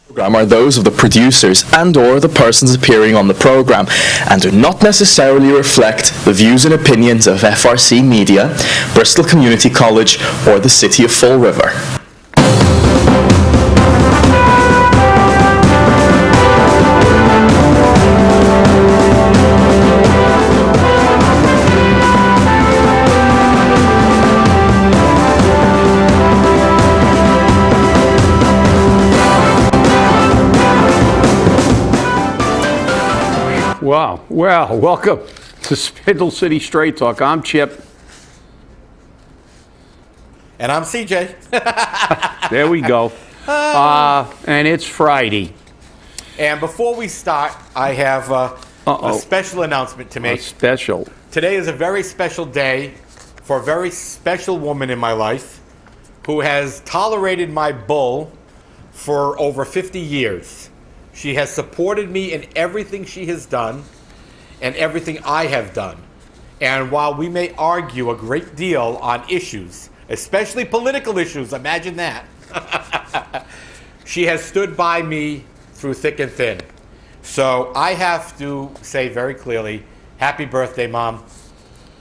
Program are those of the producers and/or the persons appearing on the program and do not necessarily reflect the views and opinions of FRC Media, Bristol Community College, or the City of Fall River. Wow. Well, welcome to Spindle City Straight Talk. I'm Chip. And I'm CJ. There we go. And it's Friday. And before we start, I have a special announcement to make. Special. Today is a very special day for a very special woman in my life who has tolerated my bull for over 50 years. She has supported me in everything she has done and everything I have done. And while we may argue a great deal on issues, especially political issues, imagine that, she has stood by me through thick and thin. So I have to say very clearly, happy birthday, Mom.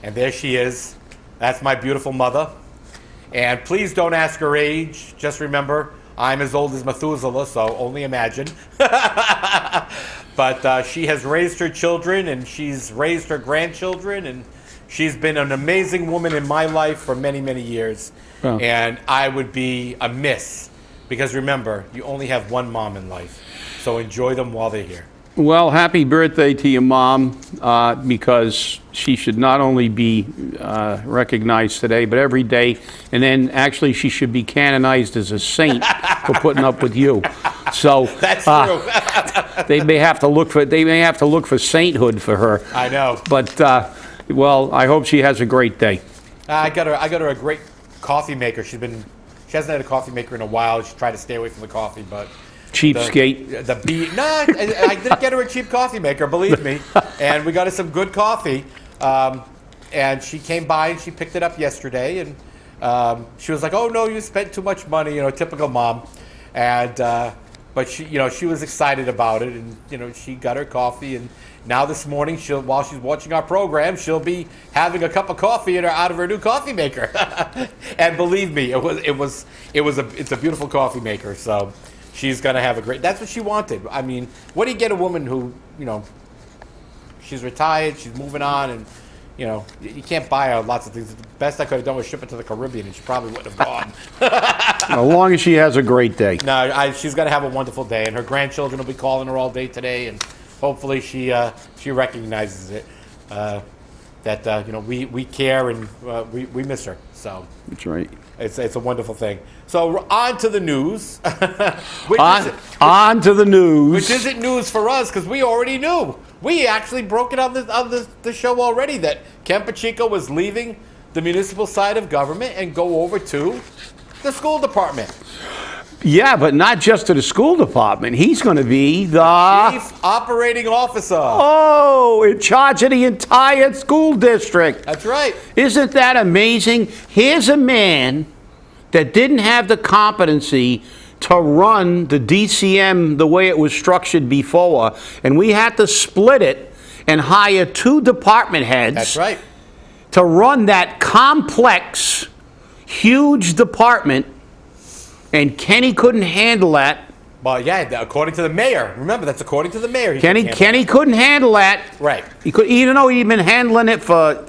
And there she is. That's my beautiful mother. And please don't ask her age. Just remember, I'm as old as Methuselah, so only imagine. But she has raised her children, and she's raised her grandchildren, and she's been an amazing woman in my life for many, many years. Oh. And I would be amiss, because remember, you only have one mom in life, so enjoy them while they're here. Well, happy birthday to your mom, because she should not only be recognized today, but every day. And then actually she should be canonized as a saint for putting up with you. So that's true. they may have to look for sainthood for her. I know. But well, I hope she has a great day. I got her a great coffee maker. She hasn't had a coffee maker in a while. She tried to stay away from the coffee, but cheapskate. I didn't get her a cheap coffee maker, believe me. And we got her some good coffee. And she came by and she picked it up yesterday. And she was like, "Oh no, you spent too much money," typical mom. And but she was excited about it, and she got her coffee. And now this morning, while she's watching our program, she'll be having a cup of coffee out of her new coffee maker. And believe me, it's a beautiful coffee maker. So she's gonna have a great. That's what she wanted. I mean, what do you get a woman who she's retired, she's moving on, and you can't buy her lots of things. The best I could have done was ship it to the Caribbean, and she probably wouldn't have gone. As long as she has a great day. No, she's gonna have a wonderful day, and her grandchildren will be calling her all day today, and hopefully she recognizes it. That we care, and we miss her. So that's right. It's a wonderful thing. So on to the news. On to the news. Which isn't news for us because we already knew. We actually broke it on the show already that Ken Pacheco was leaving the municipal side of government and go over to the school department. Yeah, but not just to the school department. He's going to be the Chief Operating Officer. Oh, in charge of the entire school district. That's right. Isn't that amazing? Here's a man that didn't have the competency to run the DCM the way it was structured before, and we had to split it and hire two department heads. That's right. To run that complex, huge department. And Kenny couldn't handle that. Well, yeah, according to the mayor. Remember, that's according to the mayor. Kenny couldn't handle that. Right. He could, even though he'd been handling it for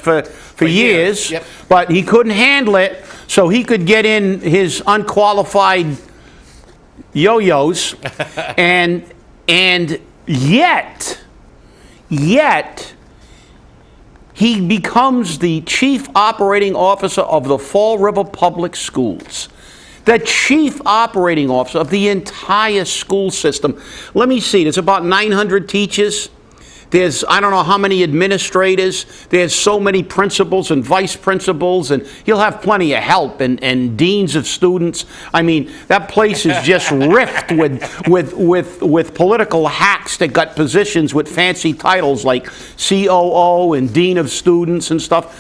years. Yep. But he couldn't handle it, so he could get in his unqualified yo-yos, and yet he becomes the chief operating officer of the Fall River Public Schools. The chief operating officer of the entire school system. Let me see, there's about 900 teachers. There's, I don't know how many administrators. There's so many principals and vice principals, and he'll have plenty of help and deans of students. I mean, that place is just rift with political hacks that got positions with fancy titles like COO and dean of students and stuff.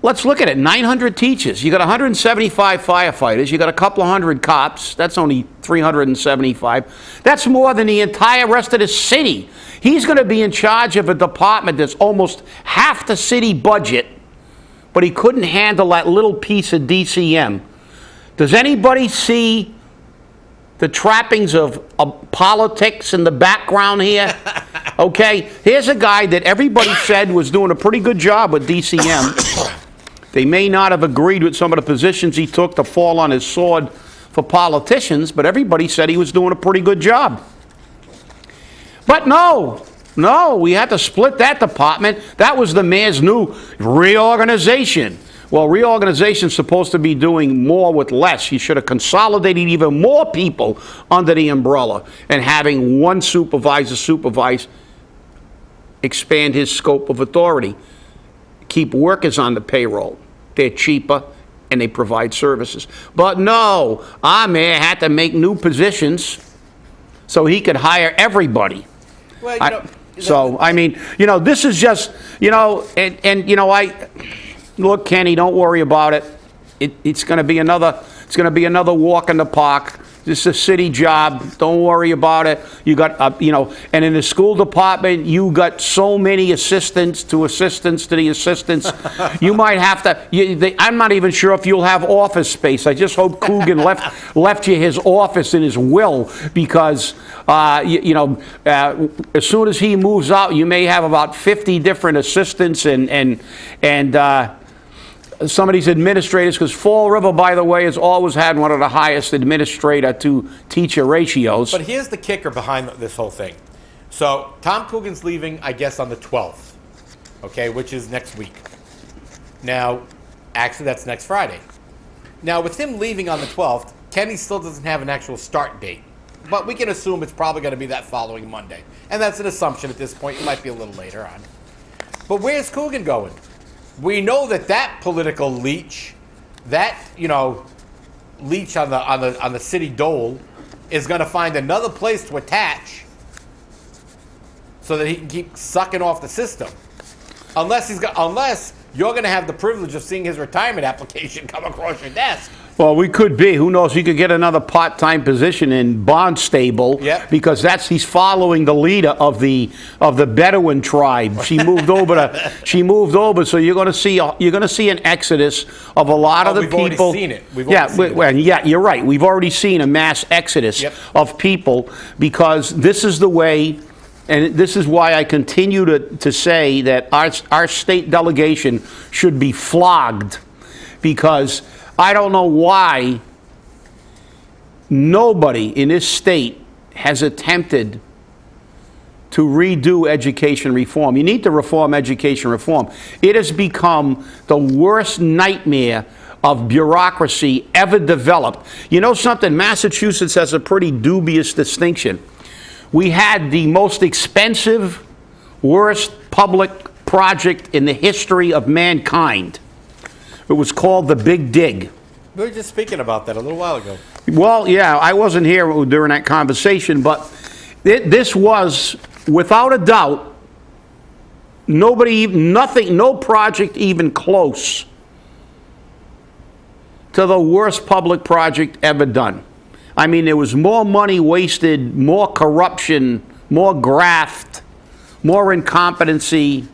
let's look at it. 900 teachers. You got 175 firefighters. You got a couple of hundred cops. That's only 375. That's more than the entire rest of the city. He's going to be in charge of a department that's almost half the city budget, but he couldn't handle that little piece of DCM. Does anybody see the trappings of politics in the background here? Okay, here's a guy that everybody said was doing a pretty good job with DCM. They may not have agreed with some of the positions he took to fall on his sword for politicians, but everybody said he was doing a pretty good job. But no, we had to split that department. That was the mayor's new reorganization. Well, reorganization's supposed to be doing more with less. You should have consolidated even more people under the umbrella and having one supervisor supervise, expand his scope of authority, keep workers on the payroll. They're cheaper and they provide services. But no, our mayor had to make new positions so he could hire everybody. Well, this is just, look, Kenny, don't worry about it. It's going to be another walk in the park. This is a city job. Don't worry about it. You got, and in the school department, you got so many assistants to the assistants. You might have to, I'm not even sure if you'll have office space. I just hope Coogan left you his office in his will because, as soon as he moves out, you may have about 50 different assistants and some of these administrators, because Fall River, by the way, has always had one of the highest administrator to teacher ratios. But here's the kicker behind this whole thing. So Tom Coogan's leaving, I guess, on the 12th, okay, which is next week. Now, actually, that's next Friday. Now, with him leaving on the 12th, Kenny still doesn't have an actual start date. But we can assume it's probably going to be that following Monday. And that's an assumption at this point. It might be a little later on. But where's Coogan going? We know that political leech, leech on the city dole, is going to find another place to attach, so that he can keep sucking off the system. Unless you're going to have the privilege of seeing his retirement application come across your desk. Well, we could be. Who knows? He could get another part-time position in Barnstable. Yep. Because he's following the leader of the Bedouin tribe. She moved over. So you're going to see an exodus of a lot of the people. We've already seen it. Yeah, you're right. We've already seen a mass exodus of people because this is the way. And this is why I continue to say that our state delegation should be flogged, because I don't know why nobody in this state has attempted to redo education reform. You need to reform education reform. It has become the worst nightmare of bureaucracy ever developed. You know something? Massachusetts has a pretty dubious distinction. We had the most expensive, worst public project in the history of mankind. It was called the Big Dig. We were just speaking about that a little while ago. Well, yeah, I wasn't here during that conversation, this was, without a doubt, no project even close to the worst public project ever done. I mean, there was more money wasted, more corruption, more graft, more incompetency.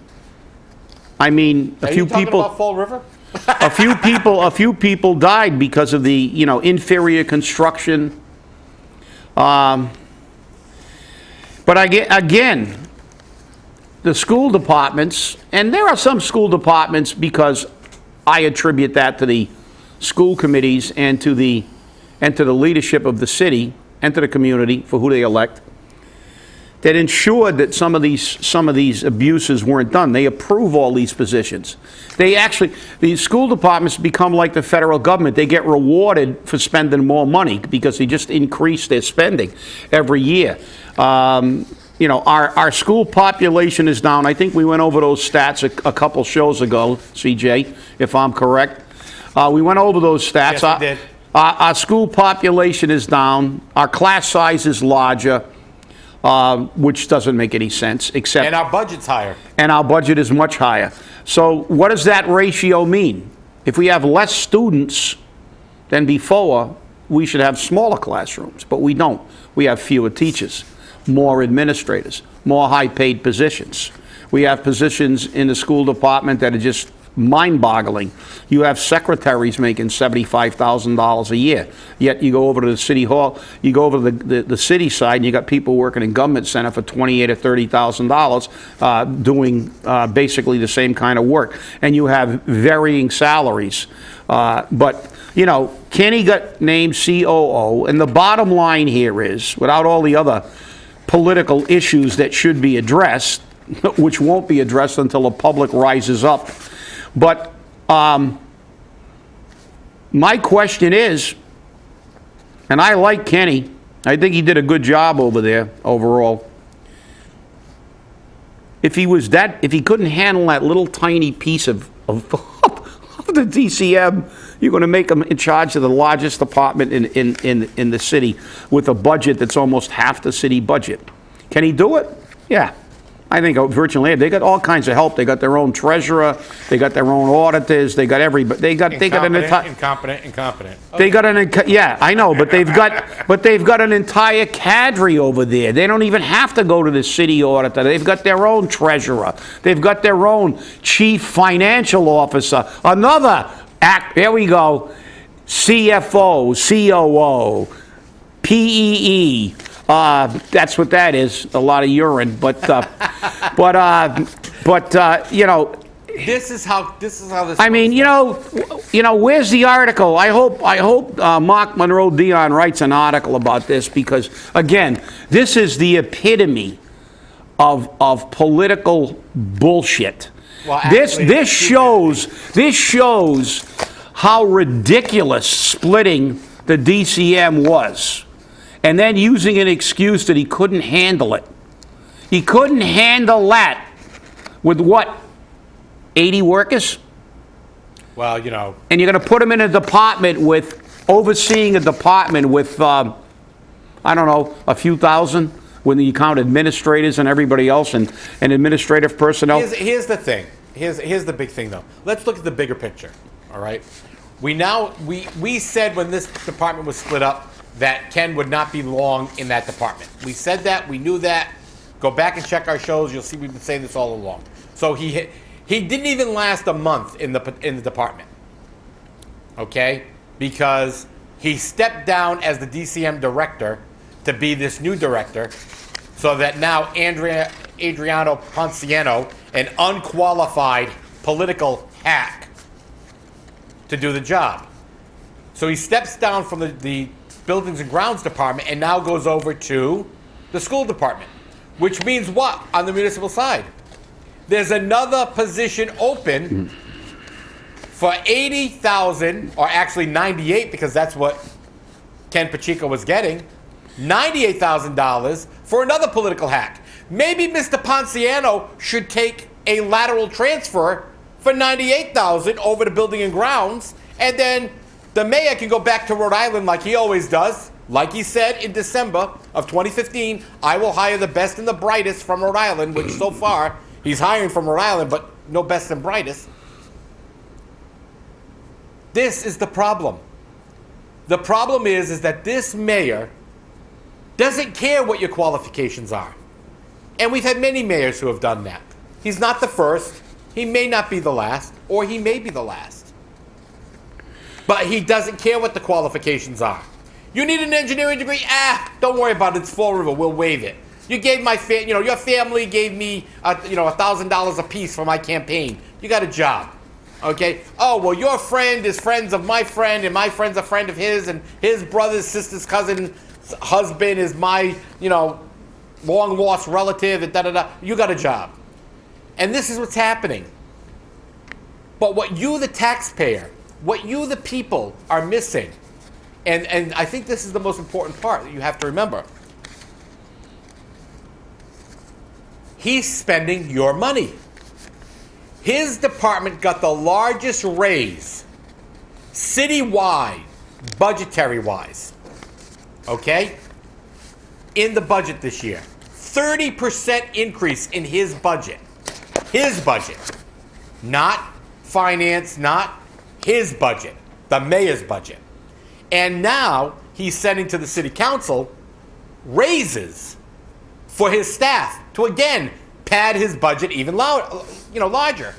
I mean, Are you talking about Fall River? a few people died because of the, inferior construction. But again, the school departments, and there are some school departments, because I attribute that to the school committees and to the leadership of the city and to the community for who they elect, that ensured that some of these abuses weren't done. They approve all these positions. The school departments become like the federal government. They get rewarded for spending more money because they just increase their spending every year. Our school population is down. I think we went over those stats a couple shows ago, CJ, if I'm correct. We went over those stats. Yes, we did. Our school population is down. Our class size is larger. which doesn't make any sense, except... And our budget's higher. And our budget is much higher. So what does that ratio mean? If we have less students than before, we should have smaller classrooms, but we don't. We have fewer teachers, more administrators, more high-paid positions. We have positions in the school department that are just mind-boggling. You have secretaries making $75,000 a year, yet you go over to the city hall, you go over to the city side, and you got people working in government center for $28,000 or $30,000 doing basically the same kind of work, and you have varying salaries. But you know, Kenny got named COO, and the bottom line here is, without all the other political issues that should be addressed, which won't be addressed until the public rises up. But my question is, and I like Kenny, I think he did a good job over there overall. If he couldn't handle that little tiny piece of the DCM, you're going to make him in charge of the largest department in the city with a budget that's almost half the city budget. Can he do it? Yeah. I think virtually they got all kinds of help. They got their own treasurer, they got their own auditors, they got everybody. They got an entire incompetent. They got yeah, I know, but they've got an entire cadre over there. They don't even have to go to the city auditor. They've got their own treasurer. They've got their own chief financial officer. Another act. There we go. CFO, COO, PEE. That's what that is, a lot of urine, but you know. This is how this. I mean, you know, where's the article? I hope Mark Monroe Dion writes an article about this, because again, this is the epitome of political bullshit. Well, actually, this shows how ridiculous splitting the DCM was. And then using an excuse that he couldn't handle it. He couldn't handle that with what, 80 workers? Well, you know. And you're going to put him in a department overseeing a department with, I don't know, a few thousand, when you count administrators and everybody else and administrative personnel. Here's the thing. Here's the big thing, though. Let's look at the bigger picture, all right? We said when this department was split up, that Ken would not be long in that department. We said that. We knew that. Go back and check our shows. You'll see we've been saying this all along. So he didn't even last a month in the department. Okay? Because he stepped down as the DCM director to be this new director, so that now Adriano Ponciano, an unqualified political hack, to do the job. So he steps down from the Buildings and Grounds Department and now goes over to the school department, which means what on the municipal side? There's another position open for $80,000, or actually $98,000, because that's what Ken Pacheco was getting, $98,000 for another political hack. Maybe Mr. Ponciano should take a lateral transfer for $98,000 over to Building and Grounds, and then the mayor can go back to Rhode Island like he always does. Like he said in December of 2015, I will hire the best and the brightest from Rhode Island, which so far he's hiring from Rhode Island, but no best and brightest. This is the problem. The problem is that this mayor doesn't care what your qualifications are. And we've had many mayors who have done that. He's not the first. He may not be the last, or he may be the last. But he doesn't care what the qualifications are. You need an engineering degree? Don't worry about it. It's Fall River. We'll waive it. You gave your family gave me, $1,000 a piece for my campaign. You got a job, okay? Oh, well, your friend is friends of my friend, and my friend's a friend of his, and his brother's sister's cousin's husband is my, long lost relative, and da-da-da. You got a job. And this is what's happening. But what you, the taxpayer, what you, the people, are missing, and I think this is the most important part that you have to remember. He's spending your money. His department got the largest raise citywide, budgetary-wise, okay, in the budget this year. 30% increase in his budget. His budget. Not finance, not his budget. The mayor's budget. And now he's sending to the city council raises for his staff to, again, pad his budget even larger.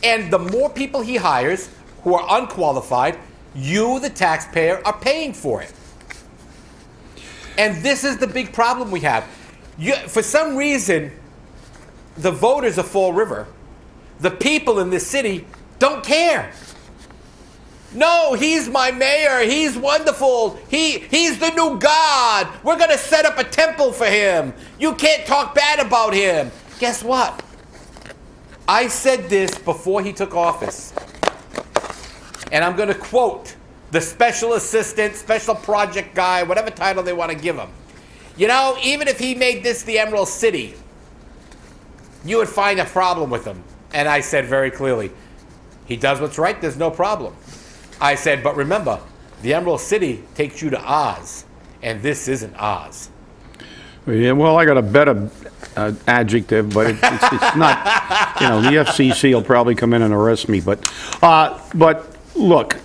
And the more people he hires who are unqualified, you, the taxpayer, are paying for it. And this is the big problem we have. For some reason, the voters of Fall River, the people in this city, don't care. No, he's my mayor. He's wonderful. He's the new God. We're going to set up a temple for him. You can't talk bad about him. Guess what? I said this before he took office. And I'm going to quote the special assistant, special project guy, whatever title they want to give him. You know, even if he made this the Emerald City, you would find a problem with him. And I said very clearly, he does what's right, there's no problem. I said, but remember, the Emerald City takes you to Oz, and this isn't Oz. Yeah, well, I got a better adjective, but it's not. You know, the FCC will probably come in and arrest me. But look,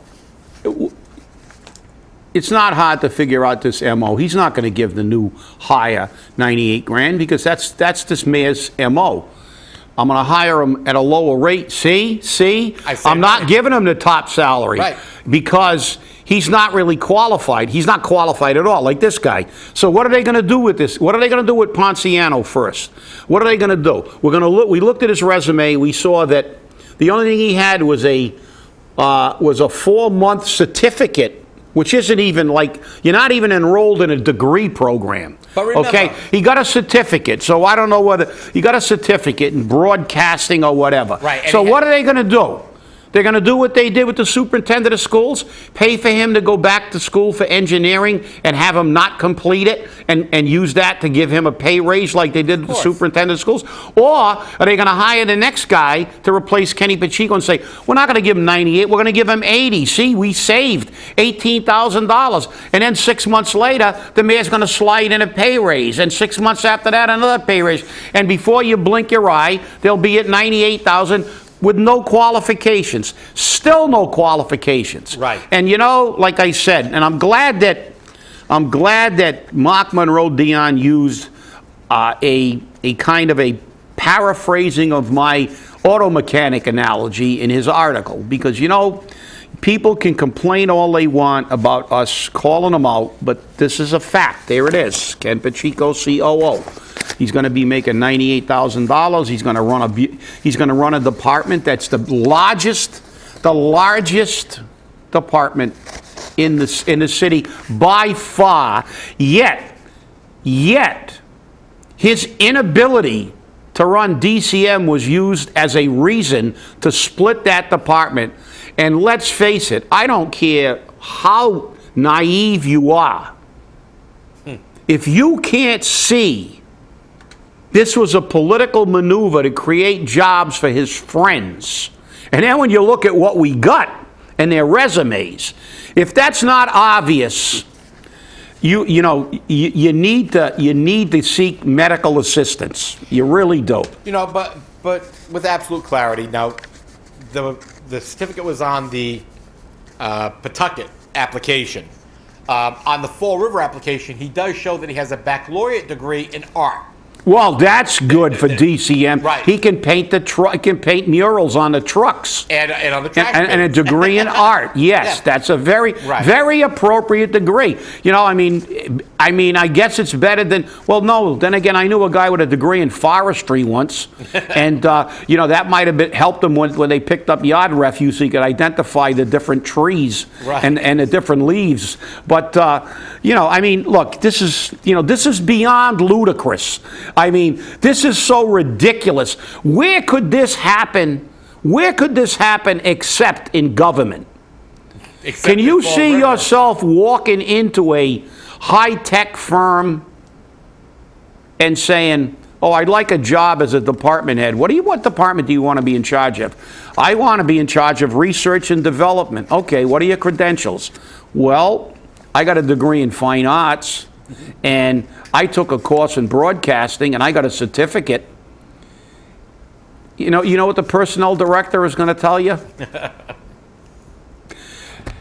it's not hard to figure out this MO. He's not going to give the new hire 98 grand because that's this mayor's MO. I'm going to hire him at a lower rate. See? I'm not giving him the top salary because he's not really qualified. He's not qualified at all, like this guy. So what are they going to do with this? What are they going to do with Ponciano first? What are they going to do? We looked at his resume. We saw that the only thing he had was a 4-month certificate, which isn't even like, you're not even enrolled in a degree program. But remember, okay, he got a certificate, so I don't know whether he got a certificate in broadcasting or whatever. Right. So what are they going to do? They're going to do what they did with the superintendent of schools, pay for him to go back to school for engineering and have him not complete it and use that to give him a pay raise like they did with the superintendent of schools? Or are they going to hire the next guy to replace Kenny Pacheco and say, we're not going to give him 98, we're going to give him 80. See, we saved $18,000. And then 6 months later, the mayor's going to slide in a pay raise. And 6 months after that, another pay raise. And before you blink your eye, they'll be at 98,000. With no qualifications. Still no qualifications. Right. And you know, like I said, and I'm glad that Mark Monroe Dion used a kind of a paraphrasing of my auto mechanic analogy in his article, because you know, people can complain all they want about us calling them out, but this is a fact. There it is. Ken Pacheco, COO. He's going to be making $98,000. He's going to run a department that's the largest department in the city by far. Yet his inability to run DCM was used as a reason to split that department. And let's face it, I don't care how naive you are. If you can't see this was a political maneuver to create jobs for his friends, and then when you look at what we got and their resumes, if that's not obvious, you need to seek medical assistance. You really do. You know, but with absolute clarity. Now, the certificate was on the Pawtucket application. On the Fall River application, he does show that he has a baccalaureate degree in art. Well, that's good for DCM. Right. He can paint he can paint murals on the trucks. And on the tractor. And a degree in art. Yes, Yeah. that's a very appropriate degree. You know, I mean, I guess it's better than, well, no, then again, I knew a guy with a degree in forestry once, and, you know, that might have helped him when they picked up yard refuse so he could identify the different trees and the different leaves. But, you know, I mean, look, this is beyond ludicrous. I mean, this is so ridiculous. Where could this happen? Where could this happen except in government? Can you see yourself walking into a high-tech firm and saying, oh, I'd like a job as a department head. What department do you want to be in charge of? I want to be in charge of research and development. Okay, what are your credentials? Well, I got a degree in fine arts. And I took a course in broadcasting, and I got a certificate. You know what the personnel director is going to tell you?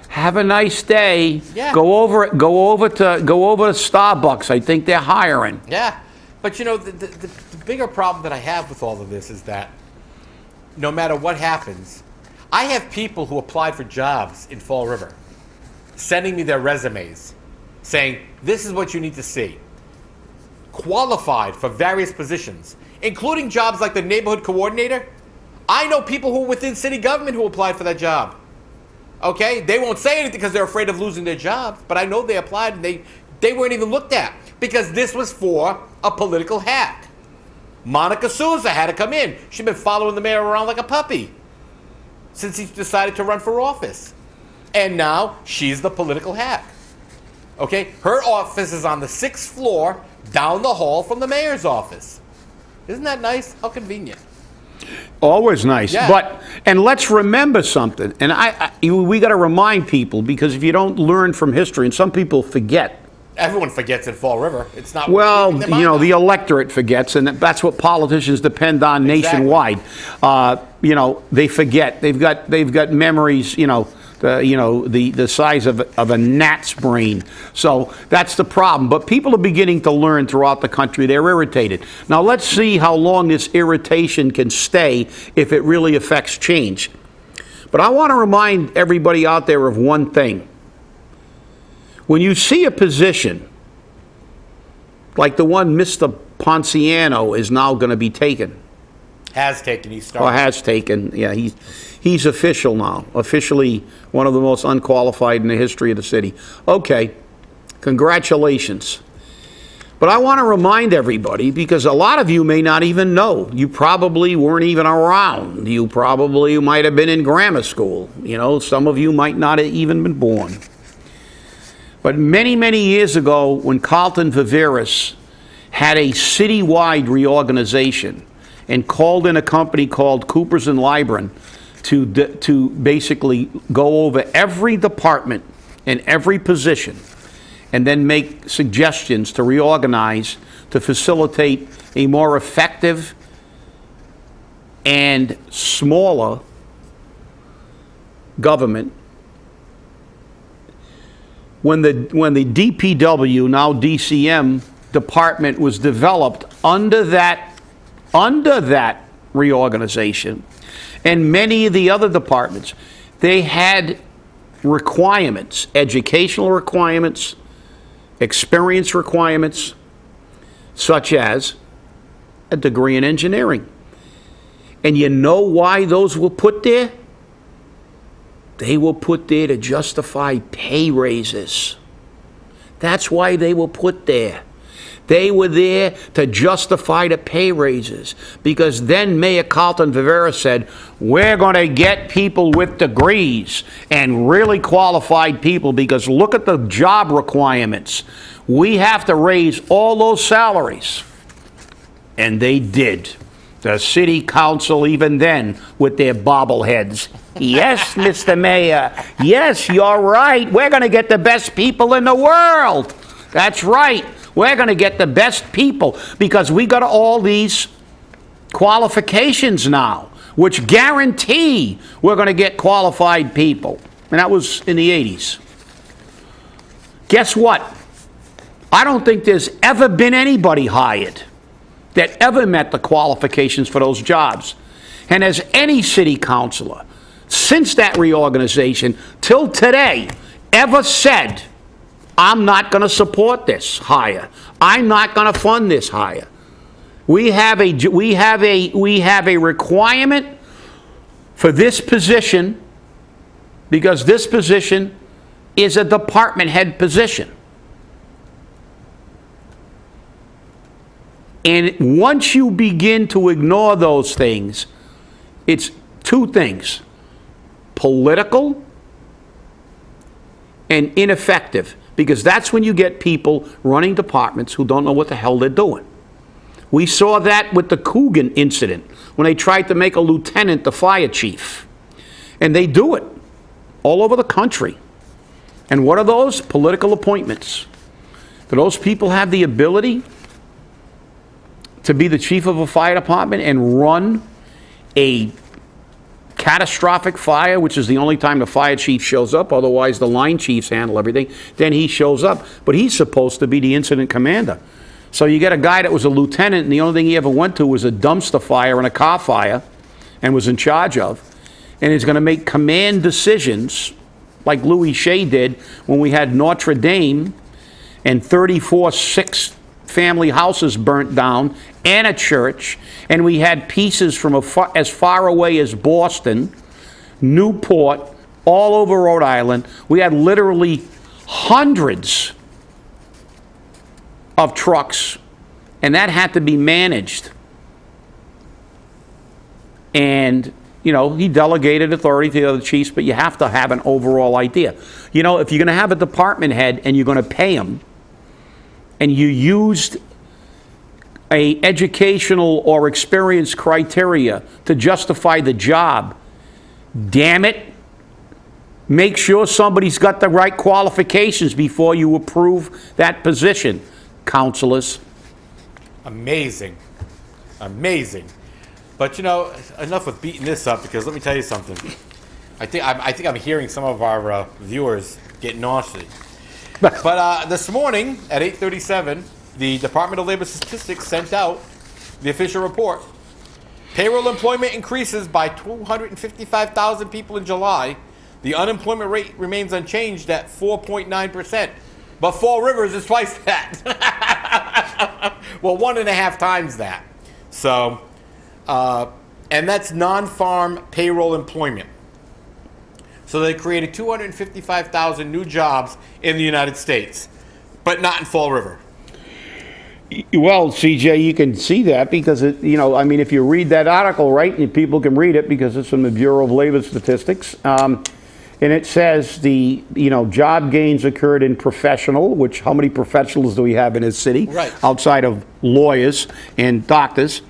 Have a nice day. Yeah. Go over to Starbucks. I think they're hiring. Yeah, but the bigger problem that I have with all of this is that no matter what happens, I have people who applied for jobs in Fall River sending me their resumes saying, this is what you need to see. Qualified for various positions, including jobs like the neighborhood coordinator. I know people who are within city government who applied for that job. Okay? They won't say anything because they're afraid of losing their jobs, but I know they applied and they weren't even looked at because this was for a political hack. Monica Souza had to come in. She'd been following the mayor around like a puppy since he decided to run for office. And now she's the political hack. Okay? Her office is on the 6th floor down the hall from the mayor's office. Isn't that nice? How convenient. Always nice. Yeah. And let's remember something. And we got to remind people, because if you don't learn from history, and some people forget. Everyone forgets in Fall River. It's not. Well, the electorate forgets, and that's what politicians depend on nationwide. They forget. They've got memories. The size of a gnat's brain. So that's the problem. But people are beginning to learn throughout the country. They're irritated. Now let's see how long this irritation can stay if it really affects change. But I want to remind everybody out there of one thing. When you see a position like the one Mr. Ponciano is now going to be taken. Has taken. Yeah, he's official now. Officially one of the most unqualified in the history of the city. Okay, congratulations. But I want to remind everybody, because a lot of you may not even know. You probably weren't even around. You probably might have been in grammar school. Some of you might not have even been born. But many, many years ago, when Carlton Viveris had a citywide reorganization and called in a company called Coopers & Lybrand to basically go over every department and every position and then make suggestions to reorganize to facilitate a more effective and smaller government. When the DPW, now DCM, department was developed under that reorganization, and many of the other departments, they had requirements, educational requirements, experience requirements, such as a degree in engineering. And you know why those were put there? They were put there to justify pay raises. That's why they were put there. They were there to justify the pay raises, because then Mayor Carlton Viveris said, we're going to get people with degrees and really qualified people, because look at the job requirements. We have to raise all those salaries. And they did. The city council, even then, with their bobbleheads. Yes, Mr. Mayor. Yes, you're right. We're going to get the best people in the world. That's right. We're going to get the best people because we got all these qualifications now, which guarantee we're going to get qualified people. And that was in the 80s. Guess what? I don't think there's ever been anybody hired that ever met the qualifications for those jobs. And as any city councilor, since that reorganization till today, ever said, I'm not going to support this hire. I'm not going to fund this hire. We have a requirement for this position because this position is a department head position. And once you begin to ignore those things, it's two things: political and ineffective, because that's when you get people running departments who don't know what the hell they're doing. We saw that with the Coogan incident when they tried to make a lieutenant the fire chief. And they do it all over the country. And what are those? Political appointments. Do those people have the ability to be the chief of a fire department and run a catastrophic fire, which is the only time the fire chief shows up? Otherwise, the line chiefs handle everything. Then he shows up. But he's supposed to be the incident commander. So you get a guy that was a lieutenant, and the only thing he ever went to was a dumpster fire and a car fire, and was in charge of, and is going to make command decisions like Louis Shea did when we had Notre Dame and 34 six-family houses burnt down and a church, and we had pieces from as far away as Boston, Newport, all over Rhode Island. We had literally hundreds of trucks, and that had to be managed. And, you know, he delegated authority to the other chiefs, but you have to have an overall idea. You know, if you're going to have a department head and you're going to pay him, and you used a educational or experience criteria to justify the job, damn it, make sure somebody's got the right qualifications before you approve that position, counselors. Amazing. Amazing. But, you know, enough with beating this up, because let me tell you something. I think I'm hearing some of our viewers get nauseous. But this morning at 8:37, the Department of Labor Statistics sent out the official report. Payroll employment increases by 255,000 people in July. The unemployment rate remains unchanged at 4.9%. But Fall Rivers is twice that. Well, 1.5 times that. So, and that's non-farm payroll employment. So they created 255,000 new jobs in the United States, but not in Fall River. Well, CJ, you can see that because, you know, I mean, if you read that article, right, and people can read it because it's from the Bureau of Labor Statistics, and it says the, you know, job gains occurred in professional, which how many professionals do we have in this city? Right. Outside of lawyers and doctors.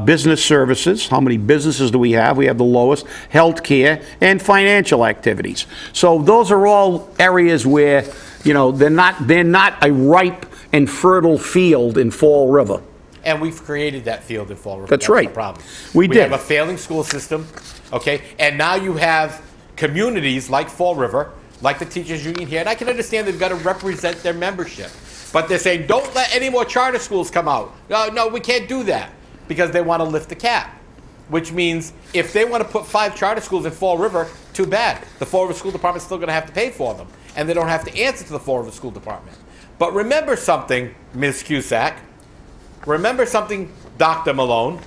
Business services, how many businesses do we have? We have the lowest. Healthcare and financial activities. So those are all areas where, you know, they're not a ripe and fertile field in Fall River. And we've created that field in Fall River. That's right. The problem. We did. have a failing school system, okay? And now you have communities like Fall River, like the teachers union here, and I can understand they've got to represent their membership. But they're saying, don't let any more charter schools come out. No, we can't do that, because they want to lift the cap. Which means if they want to put 5 charter schools in Fall River, too bad. The Fall River School Department's still going to have to pay for them, and they don't have to answer to the Fall River School Department. But remember something, Ms. Cusack. Remember something, Dr. Malone.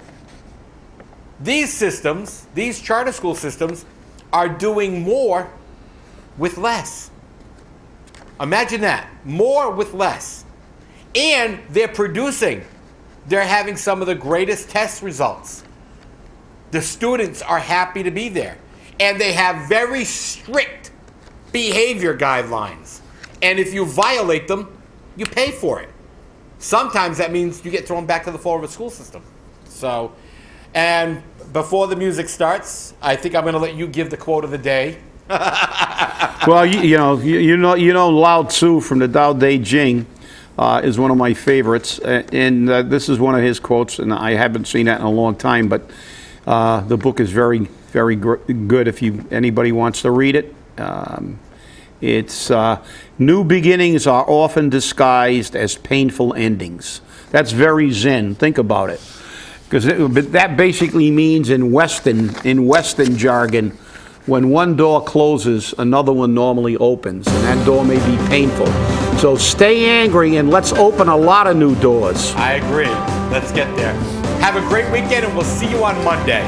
These systems, these charter school systems, are doing more with less. Imagine that. More with less. And they're producing. They're having some of the greatest test results. The students are happy to be there. And they have very strict behavior guidelines. And if you violate them, you pay for it. Sometimes that means you get thrown back to the Fall River school system. So, and before the music starts, I think I'm going to let you give the quote of the day. Well, you know, Lao Tzu from the Tao Te Ching is one of my favorites, and this is one of his quotes, and I haven't seen that in a long time, but the book is very, very good if anybody wants to read it. It's new beginnings are often disguised as painful endings. That's very Zen. Think about it, because that basically means in Western jargon, when one door closes, another one normally opens, and that door may be painful. So stay angry and let's open a lot of new doors. I agree. Let's get there. Have a great weekend, and we'll see you on Monday.